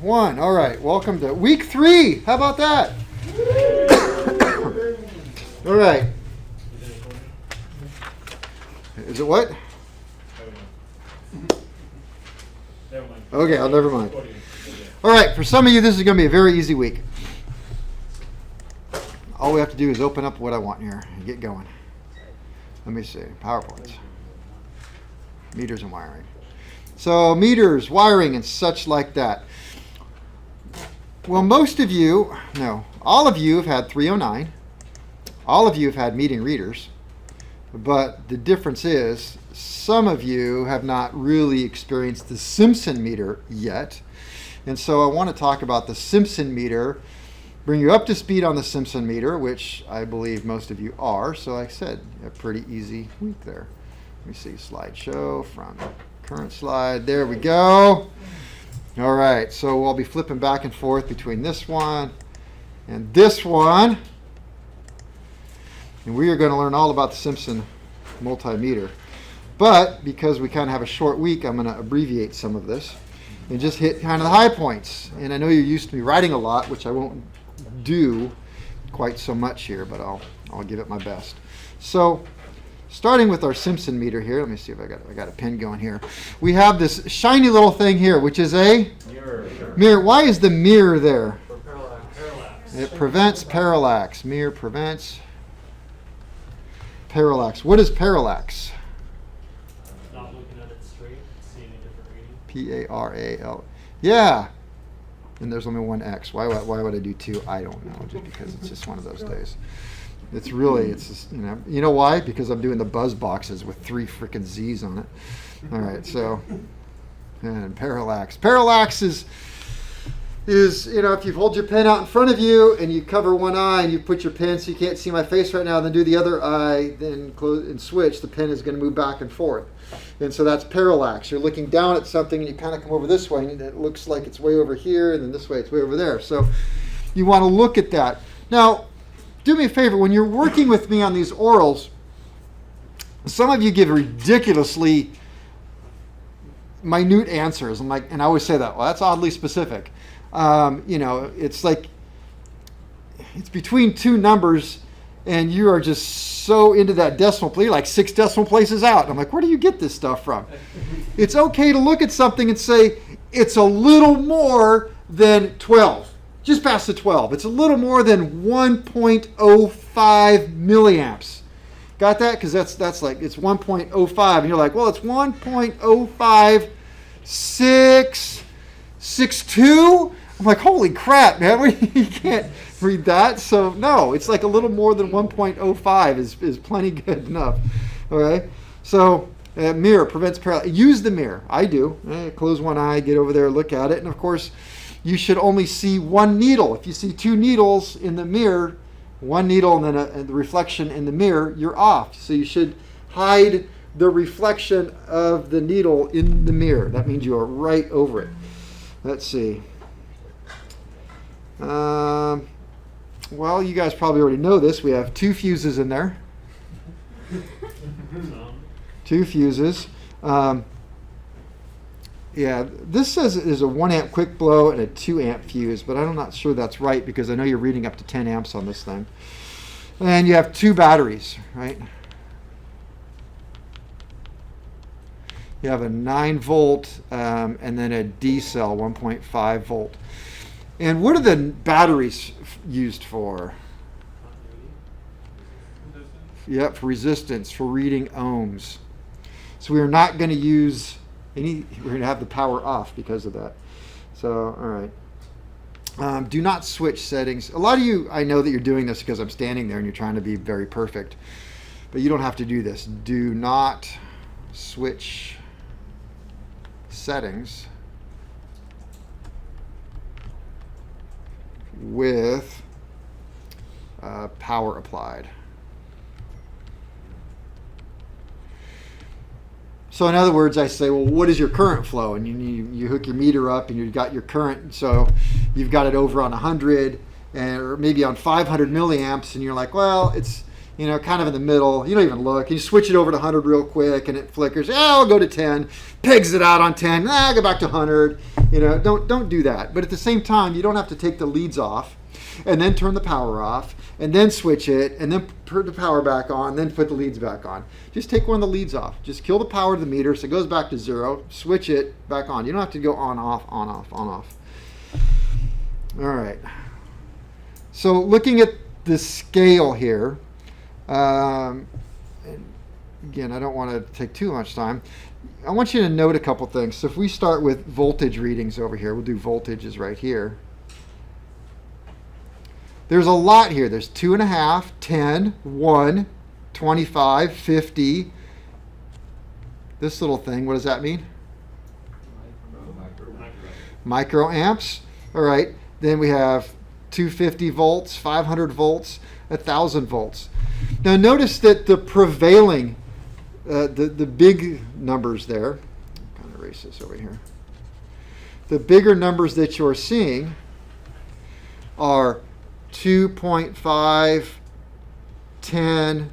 1. All right, welcome to week 3. How about that? All right. Is it what? Okay, I'll never mind. All right, for some of you, this is going to be a very easy week. All we have to do is open up what I want here and get going. Let me see. PowerPoints. Meters and wiring. So meters, wiring, and such like that. Well, most of you, no, all of you have had 309. All of you have had meeting readers. But the difference is some of you have not really experienced the Simpson meter yet. And so I want to talk about the Simpson meter, bring you up to speed on the Simpson meter, which I believe most of you are. So like I said, a pretty easy week there. Let me see, slideshow from current slide. There we go. All right, so we'll be flipping back and forth between this one and this one. And we are going to learn all about the Simpson multimeter. But because we kind of have a short week, I'm going to abbreviate some of this and just hit kind of the high points. And I know you're used to me writing a lot, which I won't do quite so much here, but I'll give it my best. So starting with our Simpson meter here, let me see if I got a pen going here. We have this shiny little thing here, which is a mirror. Why is the mirror there? For parallax. It prevents parallax. Mirror prevents parallax. What is parallax? Not looking at it straight, seeing a different reading. P-A-R-A-L. Yeah. And there's only one X. Why would I do 2? I don't know. Just because it's just one of those days. It's just, you know why? Because I'm doing the buzz boxes with 3 freaking Z's on it. All right, so, and parallax. Parallax is if you hold your pen out in front of you and you cover one eye and you put your pen so you can't see my face right now, then do the other eye, then close and switch, the pen is going to move back and forth. And so that's parallax. You're looking down at something and you kind of come over this way and it looks like it's way over here, and then this way it's way over there. So you want to look at that. Now, do me a favor, when you're working with me on these orals, some of you give ridiculously minute answers. I'm like, and I always say that, well, that's oddly specific. It's like, it's between 2 numbers and you are just so into that decimal place, you're like 6 decimal places out. And I'm like, where do you get this stuff from? It's okay to look at something and say, it's a little more than 12. Just past the 12. It's a little more than 1.05 milliamps. Got that? Because that's like, it's 1.05. And you're like, well, it's 1.05662. I'm like, holy crap, man. You can't read that. So, no, it's like a little more than 1.05 is plenty good enough. All right? So, mirror prevents parallax. Use the mirror. I do. Close one eye, get over there, look at it. And, of course, you should only see one needle. If you see 2 needles in the mirror, one needle and then the reflection in the mirror, you're off. So you should hide the reflection of the needle in the mirror. That means you are right over it. Let's see. Well, you guys probably already know this. We have 2 fuses in there. 2 fuses. Yeah, this says it is a 1 amp quick blow and a 2 amp fuse, but I'm not sure that's right because I know you're reading up to 10 amps on this thing. And you have 2 batteries, right? You have a 9 volt and then a D cell, 1.5 volt. And what are the batteries used for? Yep, for resistance, for reading ohms. So we are not going to use we're going to have the power off because of that. So, all right. Do not switch settings. A lot of you, I know that you're doing this because I'm standing there and you're trying to be very perfect. But you don't have to do this. Do not switch settings with power applied. So in other words, I say, well, what is your current flow? And you hook your meter up and you've got your current. So you've got it over on 100 or maybe on 500 milliamps. And you're like, well, it's, kind of in the middle. You don't even look. You switch it over to 100 real quick and it flickers. I'll go to 10. Pegs it out on 10. I'll go back to 100. You know, don't do that. But at the same time, you don't have to take the leads off and then turn the power off and then switch it and then put the power back on, then put the leads back on. Just take one of the leads off. Just kill the power to the meter so it goes back to 0. Switch it back on. You don't have to go on, off, on, off, on, off. All right. So looking at the scale here, and again, I don't want to take too much time. I want you to note a couple things. So if we start with voltage readings over here, we'll do voltages right here. There's a lot here. There's 2.5, 10, 1, 25, 50. This little thing, what does that mean? Microamps. All right. Then we have 250 volts, 500 volts, 1,000 volts. Now notice that the prevailing, the big numbers there, kind of erase this over here. The bigger numbers that you're seeing are 2.5, 10,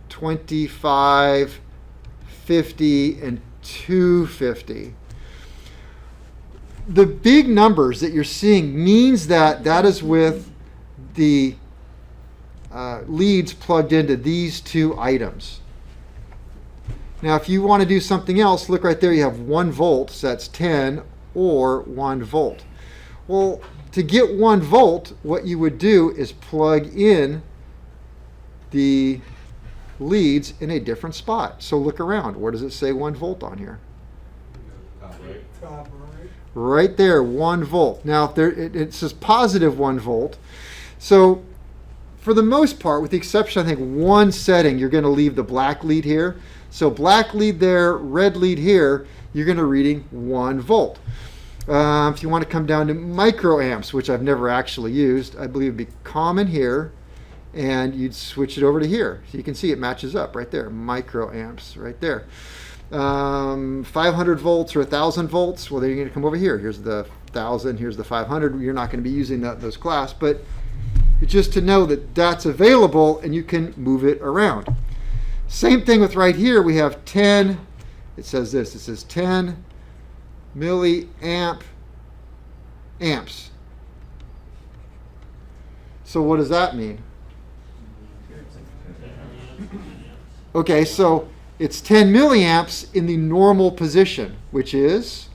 25, 50, and 250. The big numbers that you're seeing means that that is with the leads plugged into these two items. Now, if you want to do something else, look right there. You have 1 volt, so that's 10, or 1 volt. Well, to get 1 volt, what you would do is plug in the leads in a different spot. So look around. Where does it say 1 volt on here? Right there, 1 volt. Now, if there, it says positive 1 volt. So for the most part, with the exception, I think, one setting, you're going to leave the black lead here. So black lead there, red lead here, you're going to reading 1 volt. If you want to come down to microamps, which I've never actually used, I believe it'd be common here, and you'd switch it over to here. So you can see it matches up right there, microamps right there. 500 volts or 1,000 volts, well, then you're going to come over here. Here's the 1,000, here's the 500. You're not going to be using those class, but just to know that that's available and you can move it around. Same thing with right here. We have 10, it says this, it says 10 milliamp amps. So what does that mean? Okay, so it's 10 milliamps in the normal position, which is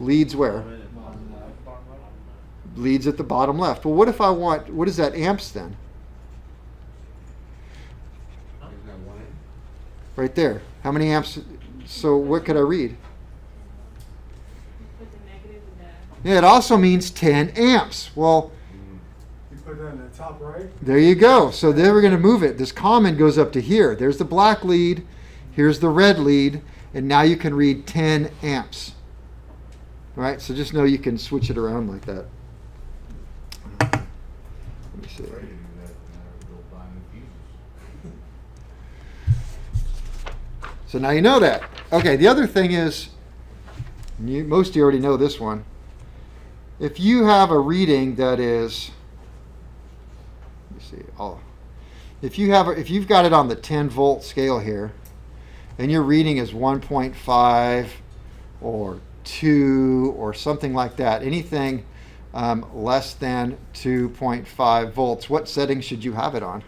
leads where? Leads at the bottom left. Well, what if I want, what is that amps then? Right there. How many amps? So what could I read? Yeah, it also means 10 amps. Well, you put that in the top right. There you go. So then we're going to move it. This common goes up to here. There's the black lead. Here's the red lead. And now you can read 10 amps. All right? So just know you can switch it around like that. Let me see. So now you know that. Okay, the other thing is, most of you already know this one. If you have a reading that is, let me see, if you've got it on the 10 volt scale here, and your reading is 1.5 or 2 or something like that, anything less than 2.5 volts, what setting should you have it on?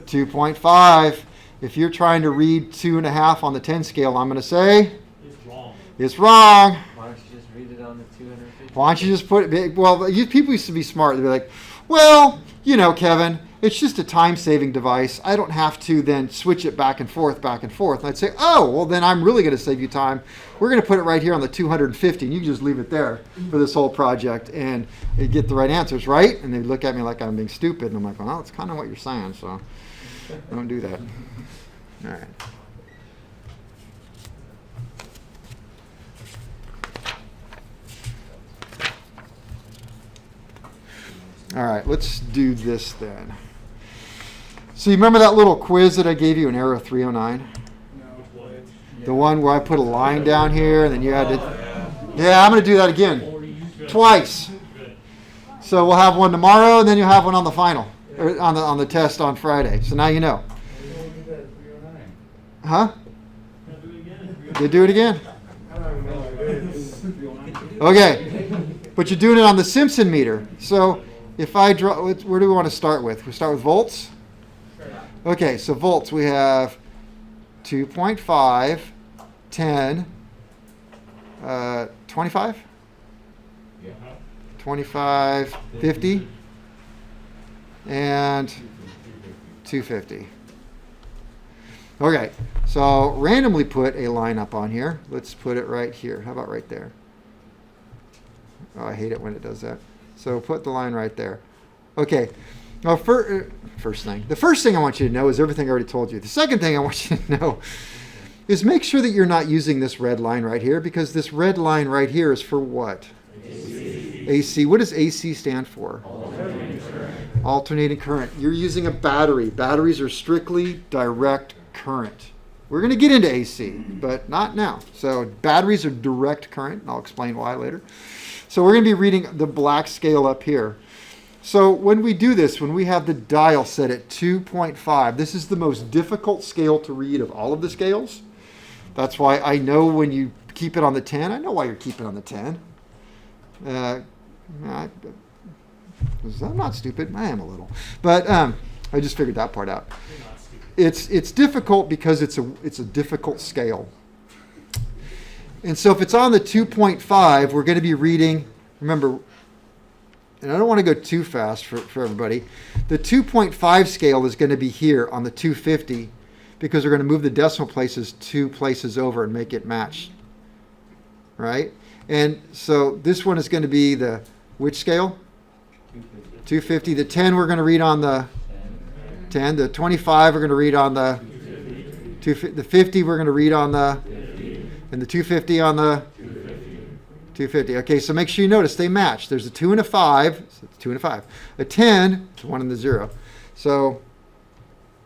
2.5. If you're trying to read 2.5 on the 10 scale, I'm going to say It's wrong. it's wrong. Why don't you just read it on the 250? Why don't you just put it? Well, people used to be smart. They'd be like, well, you know, Kevin, it's just a time-saving device. I don't have to then switch it back and forth, back and forth. And I'd say, oh, well, then I'm really going to save you time. We're going to put it right here on the 250, and you can just leave it there for this whole project and you get the right answers, right? And they'd look at me like I'm being stupid, and I'm like, well, that's kind of what you're saying, so don't do that. All right. All right, let's do this then. So you remember that little quiz that I gave you in Aero 309? The one where I put a line down here and then you had to... Yeah, I'm going to do that again. Twice. So we'll have one tomorrow and then you'll have one on the final, or on the test on Friday. So now you know. Huh? They do it again? I don't even know what it is. Okay, but you're doing it on the Simpson meter. So if I draw, where do we want to start with? We start with volts? Okay, so volts, we have 2.5, 10, 25? 25, 50, and 250. Okay, so randomly put a line up on here. Let's put it right here. How about right there? Oh, I hate it when it does that. So put the line right there. Okay, now the first thing I want you to know is everything I already told you. The second thing I want you to know is make sure that you're not using this red line right here, because this red line right here is for what? AC. What does AC stand for? Alternating current. You're using a battery. Batteries are strictly direct current. We're going to get into AC, but not now. So batteries are direct current, and I'll explain why later. So we're going to be reading the black scale up here. So when we do this, when we have the dial set at 2.5, this is the most difficult scale to read of all of the scales. That's why I know when you keep it on the 10, I know why you're keeping it on the 10. I'm not stupid. I am a little, but I just figured that part out. It's difficult because it's a difficult scale, and so if it's on the 2.5, we're going to be reading. Remember, and I don't want to go too fast for everybody. The 2.5 scale is going to be here on the 250 because we're going to move the decimal places 2 places over and make it match, right? And so this one is going to be the which scale? 250. The 10 we're going to read on the 10. The 25 we're going to read on the 250. The 50 we're going to read on the, and the 250 on the 250. Okay, so make sure you notice they match. There's a 2 and a 5. So it's 2 and a 5. A 10, it's 1 and the 0. So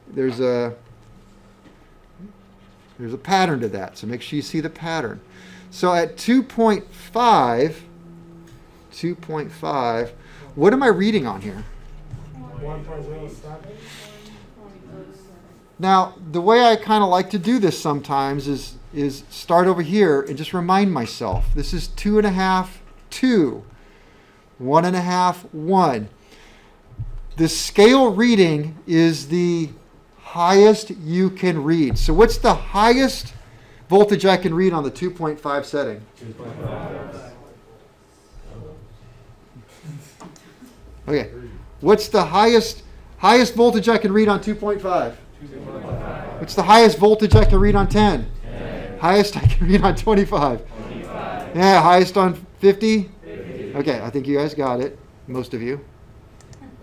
there's a pattern to that. So make sure you see the pattern. So at 2.5, what am I reading on here? 1.07. Now, the way I kind of like to do this sometimes is start over here and just remind myself. This is 2.5, 2. 1.5, 1. The scale reading is the highest you can read. So what's the highest voltage I can read on the 2.5 setting? 2.5. Okay. What's the highest voltage I can read on 2.5? 2.5. What's the highest voltage I can read on 10? 10. Highest I can read on 25? 25. Yeah, highest on 50? 50. Okay, I think you guys got it. Most of you.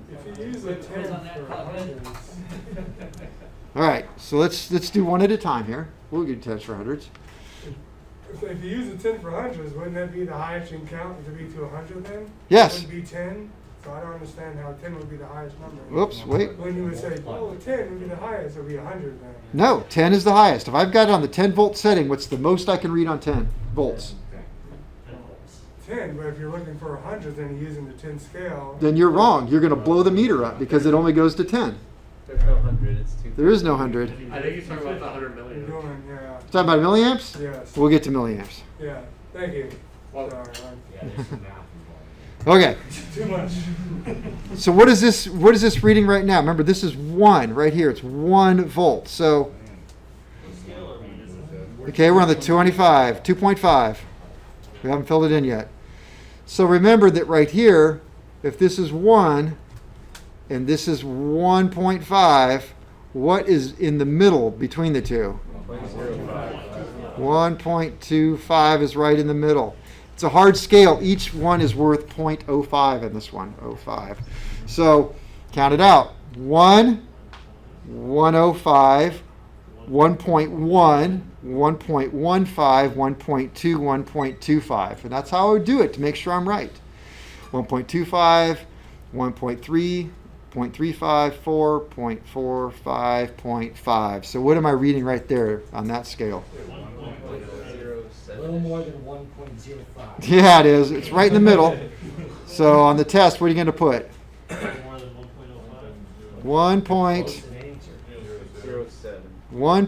If you use a 10 for hundreds. All right, so let's do one at a time here. We'll get 10s for hundreds. If you use a 10 for hundreds, wouldn't that be the highest you can count to be to 100 then? Yes. It would be 10. So I don't understand how 10 would be the highest number. Whoops, wait. When you would say, oh, 10 would be the highest, it would be 100 then. No, 10 is the highest. If I've got it on the 10 volt setting, what's the most I can read on 10 volts? 10, but if you're looking for 100, then you're using the 10 scale. Then you're wrong. You're going to blow the meter up because it only goes to 10. There's no 100, it's 250. There is no 100. I think he's talking about the 100 You're million. doing, yeah. Talking about milliamps? Yes. We'll get to milliamps. Yeah. Thank you. Well, Sorry. Okay. Too much. So what is this reading right now? Remember, this is 1 right here. It's 1 volt. So, okay, we're on the 2.5. We haven't filled it in yet. So remember that right here, if this is 1 and this is 1.5, what is in the middle between the two? 1.25 is right in the middle. It's a hard scale. Each one is worth 0.05 in this one, 0.05. So count it out. 1, 105, 1.1, 1.15, 1.2, 1.25. And that's how I would do it to make sure I'm right. 1.25, 1.3, 0.354, 0.45, 0.5. So what am I reading right there on that scale? A little more than 1.05. Yeah, it is. It's right in the middle. So on the test, what are you going to put? More than 1.05. 0.07. Why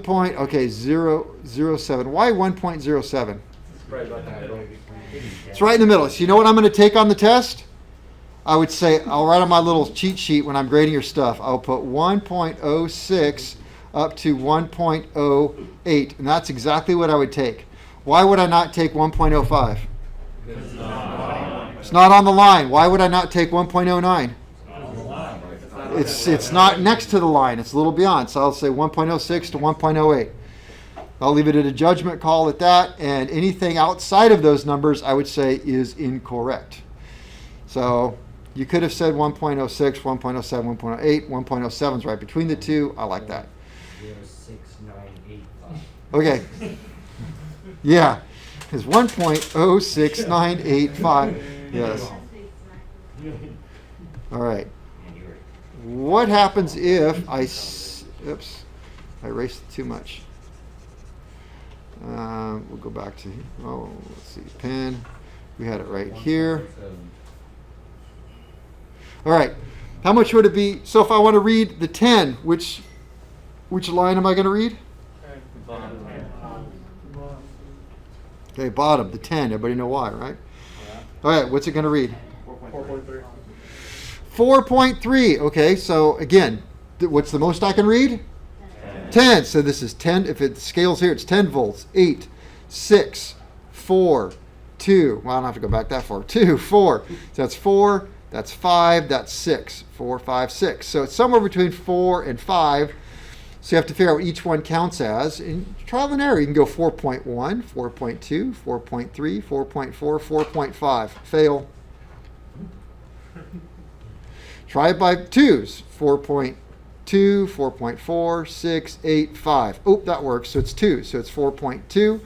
1.07? It's probably about that. It's right in the middle. So you know what I'm going to take on the test? I would say, I'll write on my little cheat sheet when I'm grading your stuff, I'll put 1.06 up to 1.08. And that's exactly what I would take. Why would I not take 1.05? It's not on the line. Why would I not take 1.09? It's not next to the line. It's a little beyond. So I'll say 1.06 to 1.08. I'll leave it at a judgment call at that. And anything outside of those numbers, I would say, is incorrect. So you could have said 1.06, 1.07, 1.08. 1.07 is right between the two. I like that. 0.6985. Okay. Yeah. It's 1.06985. Yes. All right. What happens if I... Oops. I erased too much. We'll go back to... Oh, let's see. Pen. We had it right here. All right. How much would it be? So if I want to read the 10, which line am I going to read? Okay, bottom, the 10. Everybody know why, right? All right, what's it going to read? 4.3. 4.3. Okay, so again, what's the most I can read? 10. So this is 10. If it scales here, it's 10 volts. 8, 6, 4, 2. Well, I don't have to go back that far. 2, 4. So that's 4. That's 5. That's 6. 4, 5, 6. So it's somewhere between 4 and 5. So you have to figure out what each one counts as. In trial and error, you can go 4.1, 4.2, 4.3, 4.4, 4.5. Fail. Try it by twos. 4.2, 4.4, 6, 8, 5. Oh, that works. So it's 2. So it's 4.2,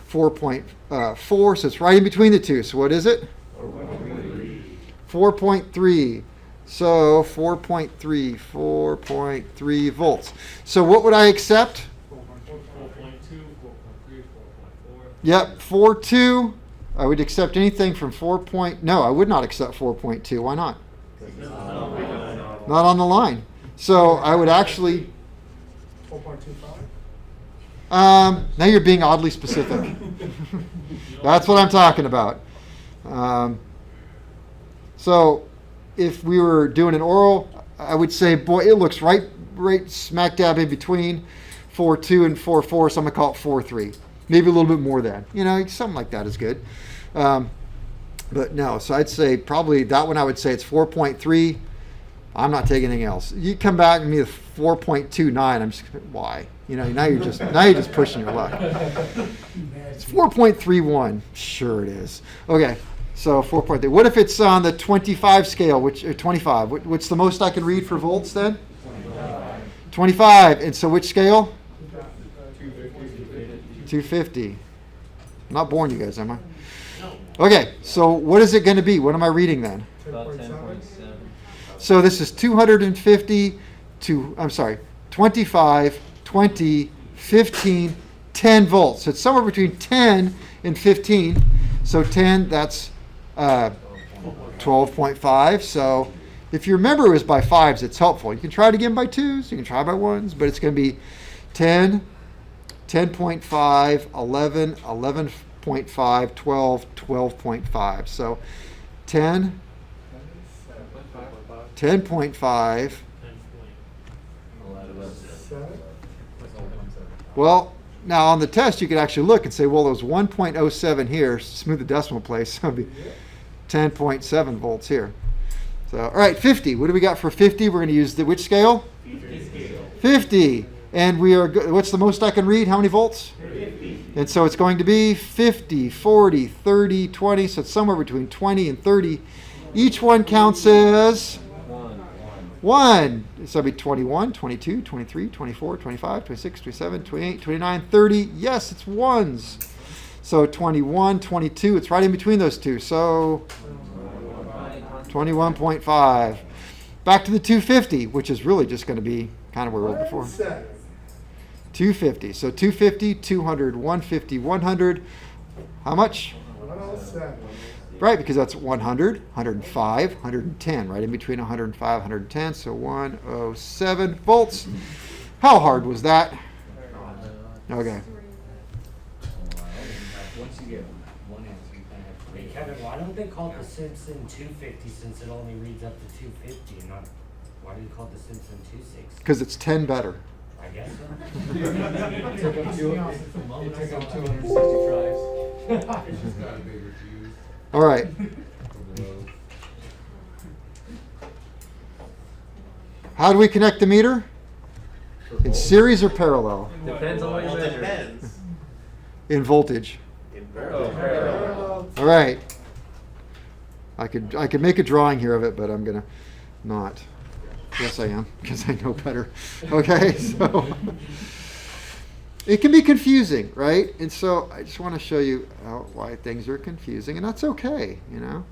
4.4. So it's right in between the two. So what is it? 4.3. So 4.3 volts. So what would I accept? 4.2, 4.3, 4.4. Yep, 4.2. I would accept anything from 4. No, I would not accept 4.2. Why not? Not on the line. So I would actually... 4.25? Now you're being oddly specific. That's what I'm talking about. So if we were doing an oral, I would say, boy, it looks right smack dab in between 4.2 and 4.4, so I'm going to call it 4.3. Maybe a little bit more than. You know, something like that is good. But no, so I'd say probably that one I would say it's 4.3. I'm not taking anything else. You come back and me with 4.29, I'm just, why? You know, now you're just pushing your luck. It's 4.31. Sure it is. Okay. So 4.3. What if it's on the 25 scale, or 25? What's the most I can read for volts then? 25. And so which scale? 250. I'm not boring you guys, am I? Okay, so what is it going to be? What am I reading then? About 10.7. So this is 250 to, 25, 20, 15, 10 volts. So it's somewhere between 10 and 15. So 10, that's 12.5. So if you remember it was by 5s, it's helpful. You can try it again by 2s, you can try by 1s, but it's going to be 10, 10.5, 11, 11.5, 12, 12.5. So 10, 10.5. Well, now on the test you could actually look and say, well, there's 1.07 here, smooth the decimal place, so it'd be 10.7 volts here. So, all right, 50. What do we got for 50? We're going to use which scale? 50. And we are, what's the most I can read? How many volts? 50. And so it's going to be 50, 40, 30, 20. So it's somewhere between 20 and 30. Each one counts as 1. So it'll be 21, 22, 23, 24, 25, 26, 27, 28, 29, 30. Yes, it's 1s. So 21, 22. It's right in between those two. So 21.5. Back to the 250, which is really just going to be kind of where we were before. 250. So 250, 200, 150, 100. How much? 107. Right, because that's 100, 105, 110, right in between 105, 110. So 107 volts. How hard was that? Okay. Once you get one answer, you kind of have to would they call it the Simpson 250 since it only reads up to 250 and not, why do you call it the Simpson 260? Because it's 10 better. I guess so. It took them 260 tries. It's just got a bigger fuse. All right. How do we connect the meter? In series or parallel? Depends on what you Well, measure. depends. In voltage. In Oh, parallel. parallel. All right. I could make a drawing here of it, but I'm gonna not. Yes, I am, because I know better. Okay, so it can be confusing, right? And so I just want to show you why things are confusing, and that's okay, you know.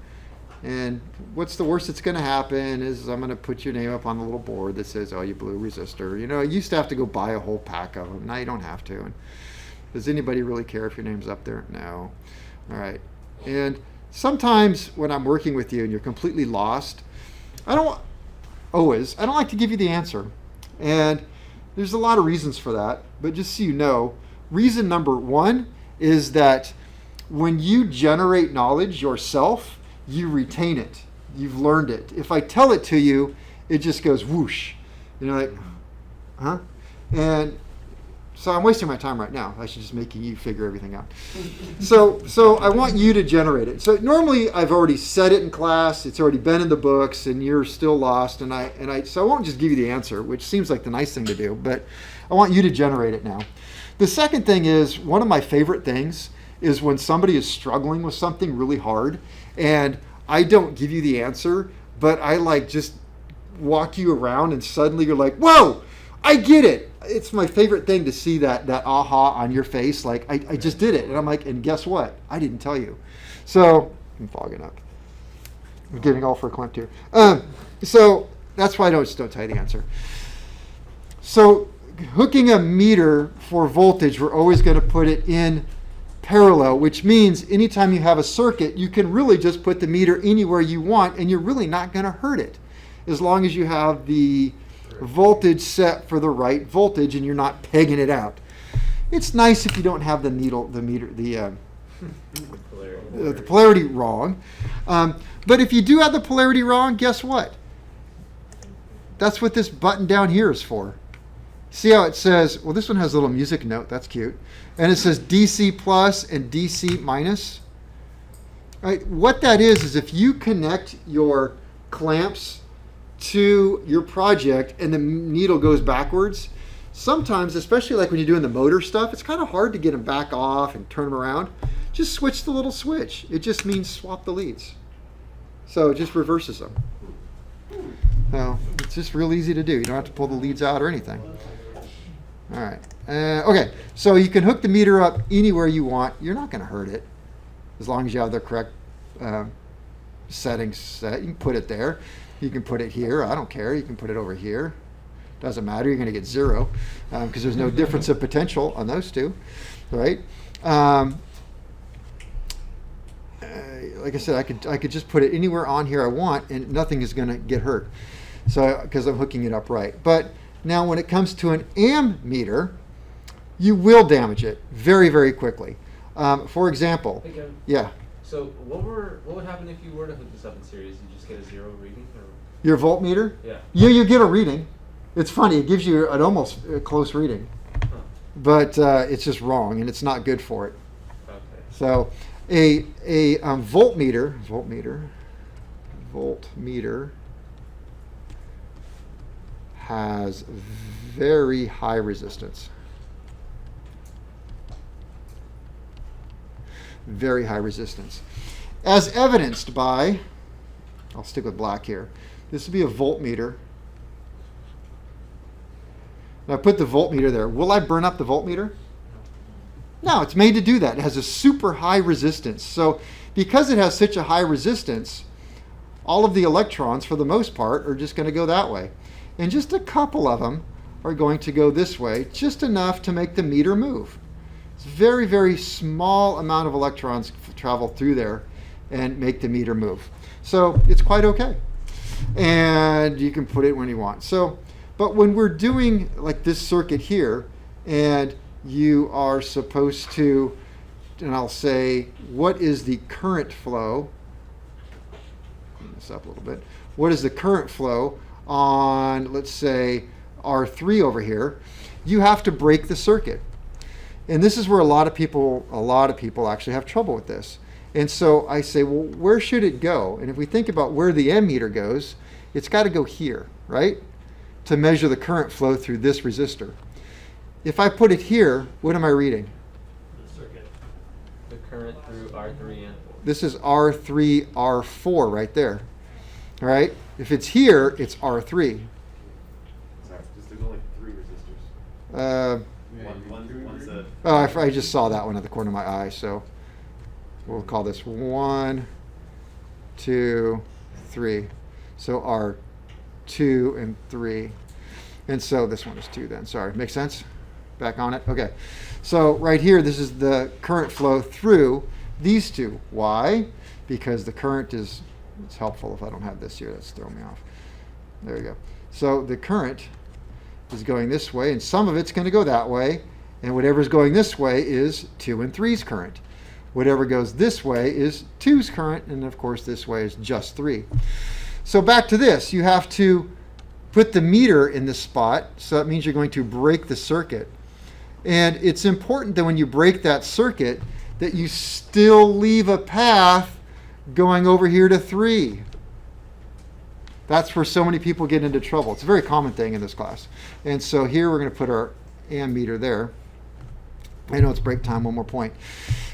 And what's the worst that's going to happen is I'm going to put your name up on a little board that says, "Oh, you blew a resistor." You know, I used to have to go buy a whole pack of them. Now you don't have to. And does anybody really care if your name's up there? No. All right. And sometimes when I'm working with you and you're completely lost, I don't like to give you the answer. And there's a lot of reasons for that. But just so you know, reason number one is that when you generate knowledge yourself, you retain it. You've learned it. If I tell it to you, it just goes whoosh. And you're like, huh? And so I'm wasting my time right now. I should just making you figure everything out. So I want you to generate it. So normally I've already said it in class. It's already been in the books, and you're still lost. So I won't just give you the answer, which seems like the nice thing to do. But I want you to generate it now. The second thing is, one of my favorite things is when somebody is struggling with something really hard, and I don't give you the answer, but I like just walk you around, and suddenly you're like, whoa, I get it. It's my favorite thing to see that aha on your face, like I just did it. And I'm like, and guess what? I didn't tell you. So I'm fogging up. I'm getting all verklempt here. So that's why I don't tell you the answer. So hooking a meter for voltage, we're always going to put it in parallel, which means anytime you have a circuit, you can really just put the meter anywhere you want, and you're really not going to hurt it, as long as you have the voltage set for the right voltage and you're not pegging it out. It's nice if you don't have the polarity wrong. But if you do have the polarity wrong, guess what? That's what this button down here is for. See how it says, well, this one has a little music note. That's cute. And it says DC plus and DC minus. Right? What that is if you connect your clamps to your project and the needle goes backwards, sometimes, especially like when you're doing the motor stuff, it's kind of hard to get them back off and turn them around. Just switch the little switch. It just means swap the leads. So it just reverses them. So it's just real easy to do. You don't have to pull the leads out or anything. All right. Okay, so you can hook the meter up anywhere you want. You're not going to hurt it as long as you have the correct settings set. You can put it there. You can put it here. I don't care. You can put it over here. Doesn't matter. You're going to get zero because there's no difference of potential on those two, right? Like I said, I could just put it anywhere on here I want, and nothing is going to get hurt. So because I'm hooking it up right. But now when it comes to an ammeter, you will damage it very, very quickly. For example, Hey, Kevin. yeah, So what would happen if you were to hook this up in series? You just get a zero reading? Or? your voltmeter, Yeah. you get a reading. It's funny. It gives you an almost close reading, Huh. but it's just wrong, and it's not good for it. Okay. So a voltmeter has very high resistance. Very high resistance. As evidenced by, I'll stick with black here. This would be a voltmeter. And I put the voltmeter there. Will I burn up the voltmeter? No, it's made to do that. It has a super high resistance. So because it has such a high resistance, all of the electrons, for the most part, are just going to go that way. And just a couple of them are going to go this way, just enough to make the meter move. It's a very, very small amount of electrons travel through there and make the meter move. So it's quite okay. And you can put it when you want. So, but when we're doing like this circuit here, and you are supposed to, and I'll say, what is the current flow this up a little bit. What is the current flow on, let's say, R3 over here? You have to break the circuit. And this is where a lot of people actually have trouble with this. And so I say, well, where should it go? And if we think about where the ammeter goes, it's got to go here, right? To measure the current flow through this resistor. If I put it here, what am I reading? The circuit. The current through R3 and 4. This is R3, R4 right there. All right? If it's here, it's R3. Sorry, just there's only 3 resistors. One's a Oh, I just saw that one at the corner of my eye, so we'll call this 1, 2, 3. So R2 and 3. And so this one is 2 then. Sorry. Make sense? Back on it? Okay. So right here, this is the current flow through these two. Why? Because the current is, it's helpful if I don't have this here. That's throwing me off. There we go. So the current is going this way, and some of it's going to go that way. And whatever's going this way is 2 and 3's current. Whatever goes this way is 2's current, and of course this way is just 3. So back to this, you have to put the meter in this spot, so that means you're going to break the circuit. And it's important that when you break that circuit, that you still leave a path going over here to 3. That's where so many people get into trouble. It's a very common thing in this class. And so here we're going to put our ammeter there. I know it's break time, one more point.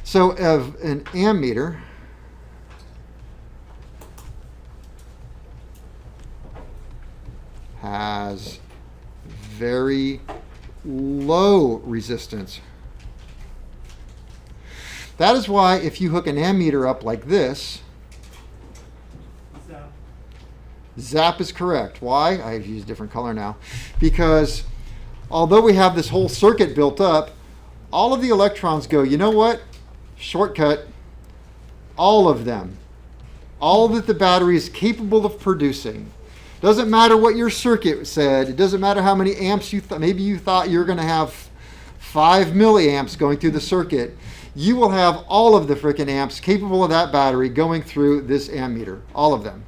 So of an ammeter, has very low resistance. That is why if you hook an ammeter up like this, zap is correct. Why? I've used a different color now. Because although we have this whole circuit built up, all of the electrons go, you know what? Shortcut. All of them. All that the battery is capable of producing. Doesn't matter what your circuit said. It doesn't matter how many amps you thought. Maybe you thought you were going to have 5 milliamps going through the circuit. You will have all of the frickin' amps capable of that battery going through this ammeter. All of them.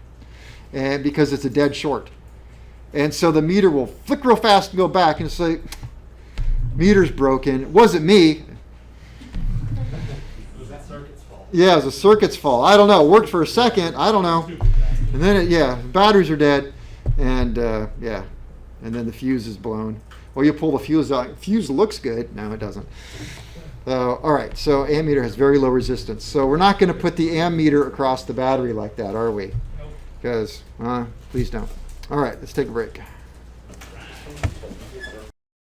And because it's a dead short. And so the meter will flick real fast and go back and say, meter's broken. It wasn't me. It was that circuit's fault. Yeah, it was the circuit's fault. I don't know. It worked for a second. I don't know. And then, batteries are dead. And, and then the fuse is blown. Or you pull the fuse out. Fuse looks good. No, it doesn't. All right, so ammeter has very low resistance. So we're not going to put the ammeter across the battery like that, are we? Because, please don't. All right, let's take a break.